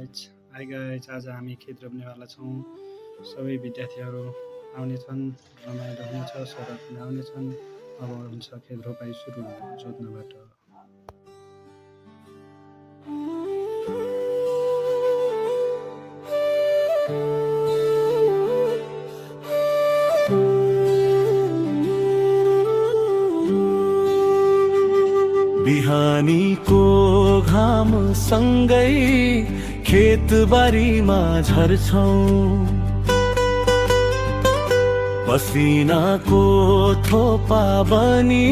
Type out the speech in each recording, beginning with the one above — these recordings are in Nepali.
हाई गाइज आज हामी खेत रोप्नेवाला छौँ। सबै विद्यार्थीहरू आउनेछन्, रमाइलो हुनेछ, सरहरू पनि आउनेछन्। अब हुन्छ खेत रोपाइ सुरु जोत्नबाट। बिहानीको घाम सँगै खेतबारीमा झर्छौं, पसिनाको थोपा बनी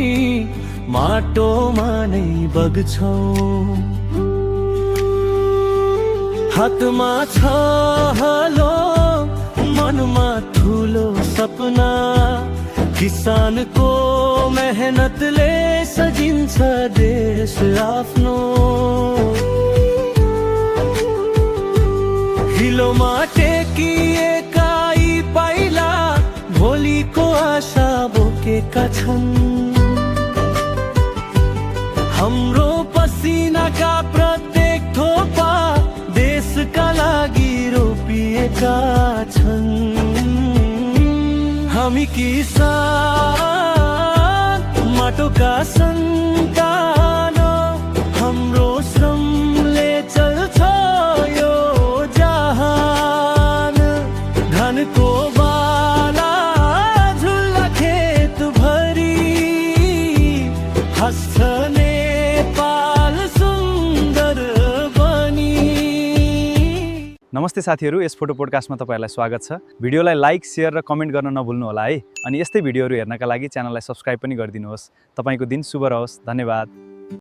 माटोमा नै बग्छौं। हातमा छ हलो, मनमा ठुलो सपना, किसानको मेहनतले सजिन्छ देश आफ्नो। हिलोमा टेकिएका यी पाइला भोलिको आशा बोकेका छन्। हाम्रो पसिनाका प्रत्येक थोपा देशका लागि रोपिएका छन्। हामी किसान माटोका सन्तान, हाम्रो श्रमले चल्छ यो जहान। धानको बाला झुल्ला खेत भरी, हस्छ नेपाल सुन्दर बनी। नमस्ते साथीहरू, यस फोटो पोडकास्टमा तपाईहरुलाई स्वागत छ। भिडियोलाई लाइक, शेयर र कमेन्ट गर्न नभुल्नु होला है। अनि यस्तै भिडियोहरू हेर्नका लागि च्यानललाई सब्स्क्राइब पनि गरिदिनुहोस्। तपाईको दिन शुभ रहोस्। धन्यवाद।